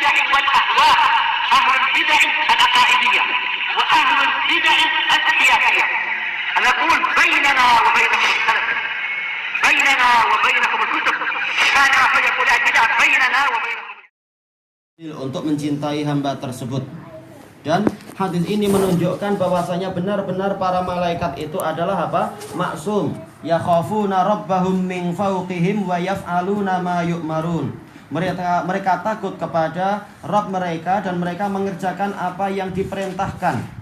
البدع والأهواء، أهل البدع العقائدية وأهل البدع السياسية. نقول بيننا وبينكم السلف، بيننا وبينكم الكتب، كان فيقول البدع بيننا وبينكم. Untuk mencintai hamba tersebut. Dan hadis ini menunjukkan bahwasanya benar-benar para malaikat itu adalah apa? Maksum. Yakhafuna rabbahum min fawqihim wa yaf'aluna ma yu'marun. Mereka takut kepada Rabb mereka dan mereka mengerjakan apa yang diperintahkan.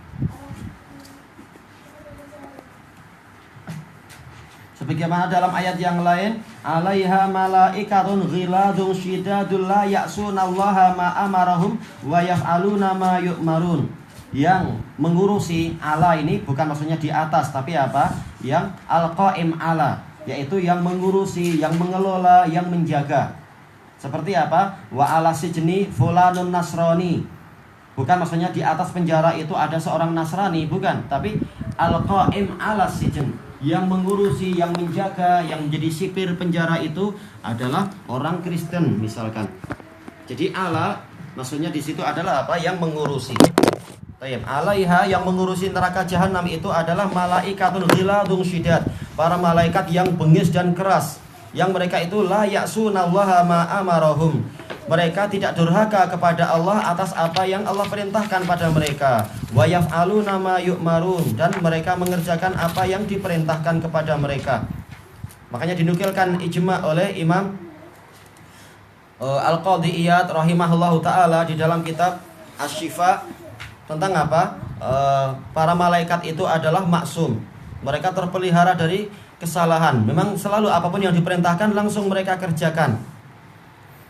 Sebagaimana dalam ayat yang lain, alaiha malaikatun ghiladun syidadul la ya'sunallaha ma amarahum wa yaf'aluna ma yu'marun. Yang mengurusi ala ini bukan maksudnya di atas, tapi apa? Yang al-qaim ala, yaitu yang mengurusi, yang mengelola, yang menjaga. Seperti apa? Wa ala sijni fulanun nasrani. Bukan maksudnya di atas penjara itu ada seorang Nasrani, bukan, tapi al-qaim ala sijn, yang mengurusi, yang menjaga, yang menjadi sipir penjara itu adalah orang Kristen misalkan. Jadi ala maksudnya di situ adalah apa? Yang mengurusi. Tayyib. Alaiha, yang mengurusi neraka jahanam itu adalah malaikatun ghiladun syidad, para malaikat yang bengis dan keras, yang mereka itu la ya'sunallaha ma amarahum. Mereka tidak durhaka kepada Allah atas apa yang Allah perintahkan pada mereka. Wa yaf'aluna ma yu'marun, dan mereka mengerjakan apa yang diperintahkan kepada mereka. Makanya dinukilkan ijma' oleh Imam Al-Qadhi Iyad rahimahullahu ta'ala di dalam kitab Asy-Syifa tentang apa? Para malaikat itu adalah maksum. Mereka terpelihara dari kesalahan. Memang selalu apapun yang diperintahkan langsung mereka kerjakan.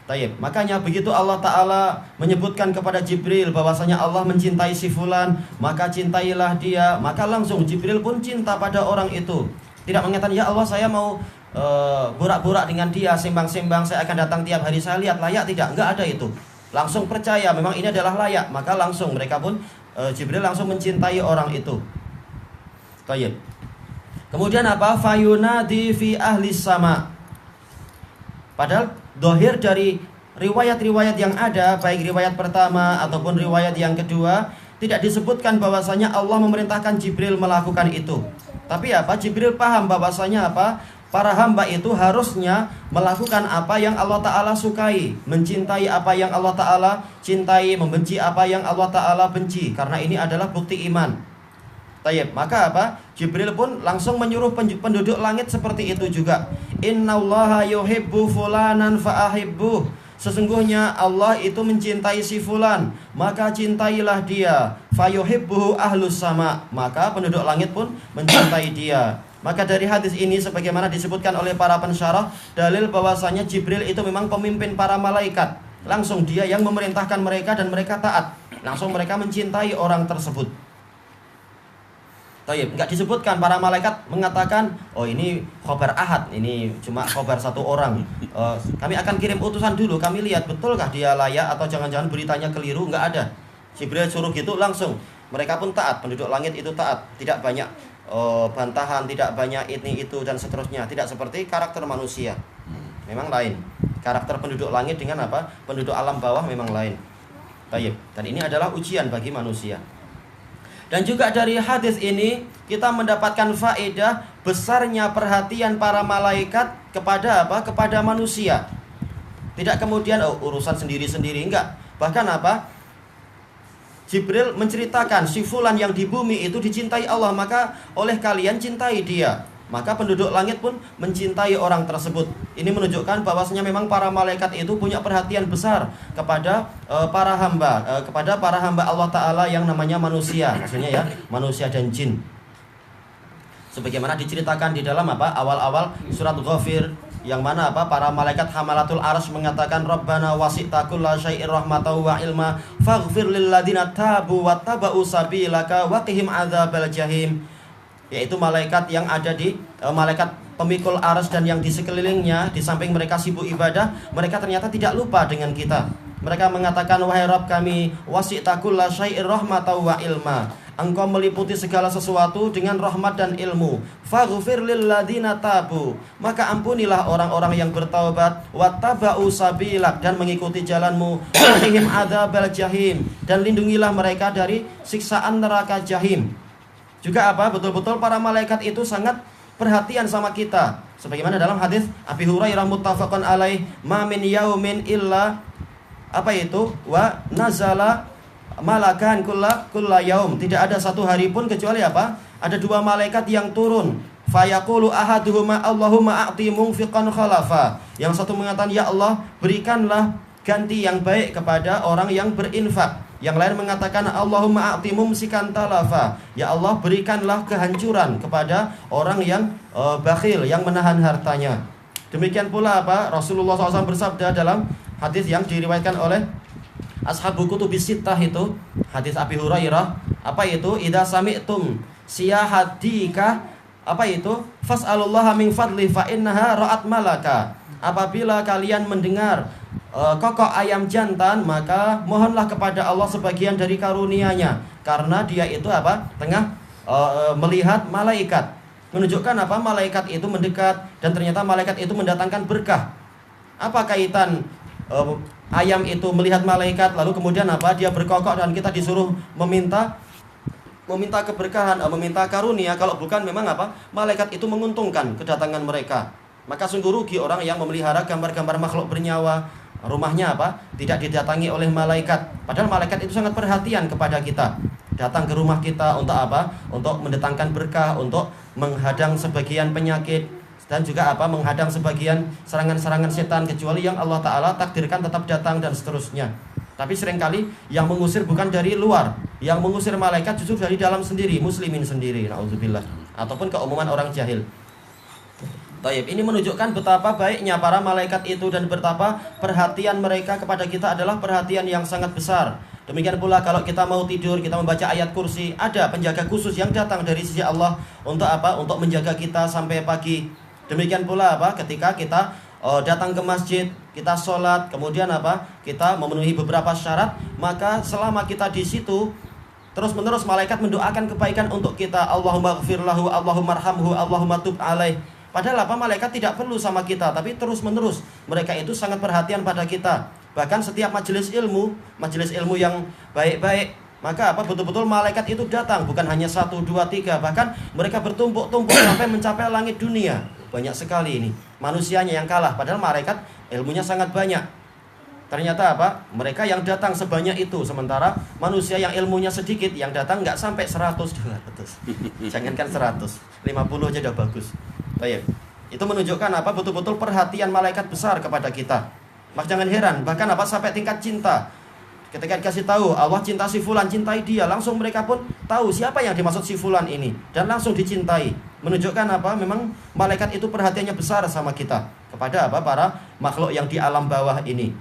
Tayyib. Makanya begitu Allah Ta'ala menyebutkan kepada Jibril bahwasanya Allah mencintai si fulan, maka cintailah dia. Maka langsung Jibril pun cinta pada orang itu. Tidak mengatakan, ya Allah saya mau borak-borak dengan dia, sembang-sembang, saya akan datang tiap hari, saya lihat layak tidak. Enggak ada itu. Langsung percaya memang ini adalah layak. Maka langsung mereka pun Jibril langsung mencintai orang itu. Tayyib. Kemudian apa? Fayunadi fi ahli sama. Padahal dohir dari riwayat-riwayat yang ada, baik riwayat pertama ataupun riwayat yang kedua, tidak disebutkan bahwasanya Allah memerintahkan Jibril melakukan itu. Tapi apa? Jibril paham bahwasanya apa? Para hamba itu harusnya melakukan apa yang Allah Ta'ala sukai, mencintai apa yang Allah Ta'ala cintai, membenci apa yang Allah Ta'ala benci. Karena ini adalah bukti iman. Tayyib. Maka apa? Jibril pun langsung menyuruh penduduk langit seperti itu juga. Innallaha yuhibbu fulanan fa'ahibbuh. Sesungguhnya Allah itu mencintai si fulan, maka cintailah dia. Fayuhibbuhu ahlus sama. Maka penduduk langit pun mencintai dia. Maka dari hadis ini sebagaimana disebutkan oleh para pensyarah, dalil bahwasanya Jibril itu memang pemimpin para malaikat. Langsung dia yang memerintahkan mereka dan mereka taat. Langsung mereka mencintai orang tersebut. Tayyib, enggak disebutkan para malaikat mengatakan, oh ini khobar ahad, ini cuma khobar satu orang. Kami akan kirim utusan dulu, kami lihat betulkah dia layak atau jangan-jangan beritanya keliru. Enggak ada. Jibril suruh gitu langsung. Mereka pun taat, penduduk langit itu taat. Tidak banyak bantahan, tidak banyak ini itu dan seterusnya. Tidak seperti karakter manusia. Memang lain. Karakter penduduk langit dengan apa? Penduduk alam bawah memang lain. Tayyib. Dan ini adalah ujian bagi manusia. Dan juga dari hadis ini kita mendapatkan faedah besarnya perhatian para malaikat kepada apa? Kepada manusia. Tidak kemudian urusan sendiri-sendiri, enggak. Bahkan apa? Jibril menceritakan si fulan yang di bumi itu dicintai Allah, maka oleh kalian cintai dia. Maka penduduk langit pun mencintai orang tersebut. Ini menunjukkan bahwasanya memang para malaikat itu punya perhatian besar kepada para hamba, kepada para hamba Allah Ta'ala yang namanya manusia. Maksudnya ya, manusia dan jin. Sebagaimana diceritakan di dalam apa? Awal-awal surat Ghafir, yang mana apa? Para malaikat hamalatul arsy mengatakan, Rabbana wasi'ta kulla syai'in rahmatan wa ilma faghfir lil ladzina tabu wattaba'u sabilaka wa qihim adzabal jahim. Yaitu malaikat yang ada di malaikat pemikul arsy dan yang di sekelilingnya, di samping mereka sibuk ibadah, mereka ternyata tidak lupa dengan kita. Mereka mengatakan, wahai Rabb kami, wasi'ta kulla syai'in rahmatan wa ilma. engkau meliputi segala sesuatu dengan rahmat dan ilmu. Faghfir lil ladzina tabu, maka ampunilah orang-orang yang bertaubat, wattaba'u sabilak, dan mengikuti jalanmu, qihim adzabal jahim, dan lindungilah mereka dari siksaan neraka jahim. Juga apa? Betul-betul para malaikat itu sangat perhatian sama kita. Sebagaimana dalam hadis Abi Hurairah muttafaqun alaih, ma min yaumin illa apa itu? Wa nazala malakan kulla yaum. Tidak ada satu hari pun kecuali apa? Ada dua malaikat yang turun. Fayaqulu ahaduhuma Allahumma a'ti munfiqan khalafa. Yang satu mengatakan, ya Allah, berikanlah ganti yang baik kepada orang yang berinfak. Yang lain mengatakan, Allahumma a'ti mumsikan talafa. Ya Allah, berikanlah kehancuran kepada orang yang bakhil, yang menahan hartanya. Demikian pula apa? Rasulullah SAW bersabda dalam hadis yang diriwayatkan oleh Ashabu Kutubis Sittah itu, hadis Abi Hurairah, apa itu? Idza sami'tum siyahadika, apa itu? Fas'alullaha min fadli fa innaha ra'at malaka. Apabila kalian mendengar kokok ayam jantan, maka mohonlah kepada Allah sebagian dari karunia-Nya, karena dia itu apa? Tengah melihat malaikat. Menunjukkan apa? Malaikat itu mendekat, dan ternyata malaikat itu mendatangkan berkah. Apa kaitan ayam itu melihat malaikat, lalu kemudian apa? Dia berkokok dan kita disuruh meminta keberkahan, meminta karunia. Kalau bukan memang apa? Malaikat itu menguntungkan kedatangan mereka. Maka sungguh rugi orang yang memelihara gambar-gambar makhluk bernyawa. Rumahnya apa? Tidak didatangi oleh malaikat. Padahal malaikat itu sangat perhatian kepada kita. Datang ke rumah kita untuk apa? Untuk mendatangkan berkah, untuk menghadang sebagian penyakit, dan juga apa? Menghadang sebagian serangan-serangan setan, kecuali yang Allah Ta'ala takdirkan tetap datang dan seterusnya. Tapi seringkali yang mengusir bukan dari luar, yang mengusir malaikat justru dari dalam sendiri, muslimin sendiri, na'udzubillah, ataupun keumuman orang jahil. Taib, ini menunjukkan betapa baiknya para malaikat itu dan betapa perhatian mereka kepada kita adalah perhatian yang sangat besar. Demikian pula kalau kita mau tidur, kita membaca ayat kursi, ada penjaga khusus yang datang dari sisi Allah untuk apa? Untuk menjaga kita sampai pagi. Demikian pula apa? Ketika kita datang ke masjid, kita sholat, kemudian apa? Kita memenuhi beberapa syarat, maka selama kita di situ terus-menerus malaikat mendoakan kebaikan untuk kita. Allahumma ghfir lahu, Allahumma arhamhu, Allahumma tub alaih. Padahal apa? Malaikat tidak perlu sama kita, tapi terus-menerus mereka itu sangat perhatian pada kita. Bahkan setiap majelis ilmu yang baik-baik, maka apa? Betul-betul malaikat itu datang, bukan hanya 1, 2, 3, bahkan mereka bertumpuk-tumpuk sampai mencapai langit dunia. Banyak sekali ini manusianya yang kalah, padahal malaikat ilmunya sangat banyak. Ternyata apa? Mereka yang datang sebanyak itu, sementara manusia yang ilmunya sedikit, yang datang nggak sampai 100, 200. Jangankan 100, 50 aja udah bagus. Baik. Itu menunjukkan apa? Betul-betul perhatian malaikat besar kepada kita. Maka jangan heran, bahkan apa? Sampai tingkat cinta. Ketika dikasih tahu Allah cinta si fulan, cintai dia, langsung mereka pun tahu siapa yang dimaksud si fulan ini, dan langsung dicintai. Menunjukkan apa? Memang malaikat itu perhatiannya besar sama kita, kepada apa? Para makhluk yang di alam bawah ini.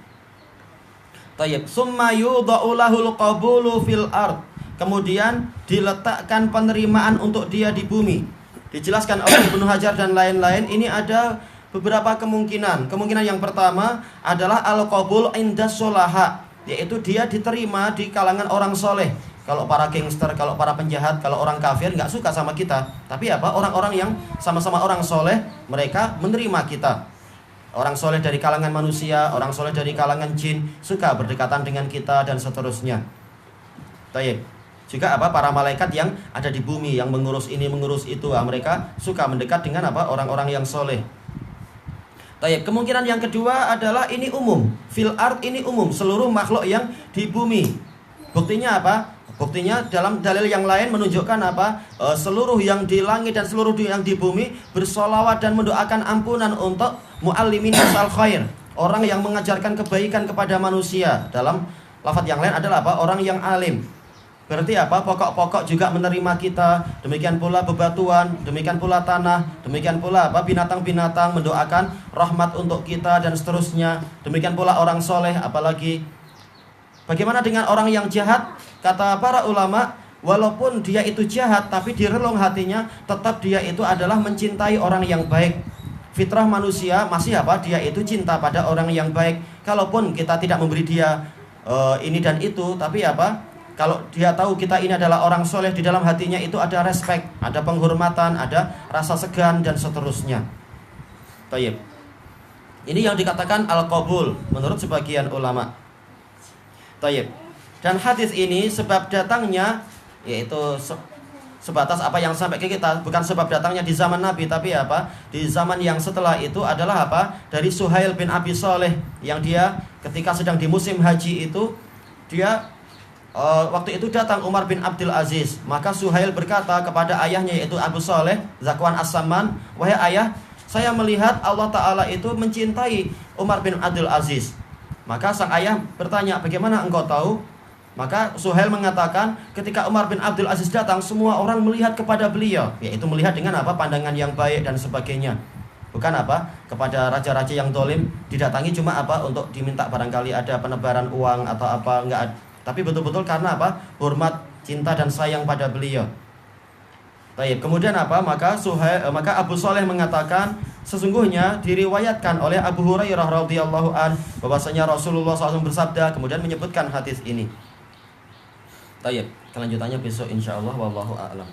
Tayyib. Summa yudha'u lahul qabulu fil ard. Kemudian diletakkan penerimaan untuk dia di bumi. Dijelaskan oleh Ibnu Hajar dan lain-lain, ini ada beberapa kemungkinan. Kemungkinan yang pertama adalah al-qabul indas solaha, yaitu dia diterima di kalangan orang soleh. Kalau para gangster, kalau para penjahat, kalau orang kafir nggak suka sama kita. Tapi apa? Orang-orang yang sama-sama orang soleh, mereka menerima kita. Orang soleh dari kalangan manusia, orang soleh dari kalangan jin, suka berdekatan dengan kita dan seterusnya. Tayyib. Juga apa? Para malaikat yang ada di bumi, yang mengurus ini, mengurus itu, mereka suka mendekat dengan apa? Orang-orang yang soleh. Tayyib. Kemungkinan yang kedua adalah ini umum. Fil ard ini umum, seluruh makhluk yang di bumi. Buktinya apa? Buktinya dalam dalil yang lain menunjukkan apa? Seluruh yang di langit dan seluruh yang di bumi bersolawat dan mendoakan ampunan untuk muallimin asal khair, orang yang mengajarkan kebaikan kepada manusia. Dalam lafaz yang lain adalah apa? Orang yang alim. Berarti apa? Pokok-pokok juga menerima kita. Demikian pula bebatuan, demikian pula tanah, demikian pula apa? Binatang-binatang mendoakan rahmat untuk kita dan seterusnya. Demikian pula orang soleh, apalagi. Bagaimana dengan orang yang jahat? Kata para ulama, walaupun dia itu jahat, tapi di relung hatinya tetap dia itu adalah mencintai orang yang baik. Fitrah manusia masih apa? Dia itu cinta pada orang yang baik. Kalaupun kita tidak memberi dia ini dan itu, tapi apa? kalau dia tahu kita ini adalah orang soleh, di dalam hatinya itu ada respek, ada penghormatan, ada rasa segan dan seterusnya. Tayyib. Ini yang dikatakan al-qabul menurut sebagian ulama. Tayyib. Dan hadis ini sebab datangnya yaitu sebatas apa yang sampai ke kita, bukan sebab datangnya di zaman Nabi, tapi apa? Di zaman yang setelah itu adalah apa? Dari Suhail bin Abi Saleh, yang dia ketika sedang di musim haji itu, dia waktu itu datang Umar bin Abdul Aziz. Maka Suhail berkata kepada ayahnya yaitu Abu Saleh, Zakwan As-Samman, "Wahai ayah, saya melihat Allah Ta'ala itu mencintai Umar bin Abdul Aziz." Maka sang ayah bertanya, "Bagaimana engkau tahu?" Maka Suhail mengatakan, ketika Umar bin Abdul Aziz datang, semua orang melihat kepada beliau, yaitu melihat dengan apa? Pandangan yang baik dan sebagainya. Bukan apa? Kepada raja-raja yang dolim didatangi cuma apa? Untuk diminta barangkali ada penebaran uang atau apa, enggak. Tapi betul-betul karena apa? Hormat, cinta dan sayang pada beliau. Baik, kemudian apa? Maka Abu Saleh mengatakan, sesungguhnya diriwayatkan oleh Abu Hurairah radhiyallahu an bahwasanya Rasulullah SAW bersabda, kemudian menyebutkan hadis ini. Baik, kelanjutannya besok insyaallah, wallahu a'lam.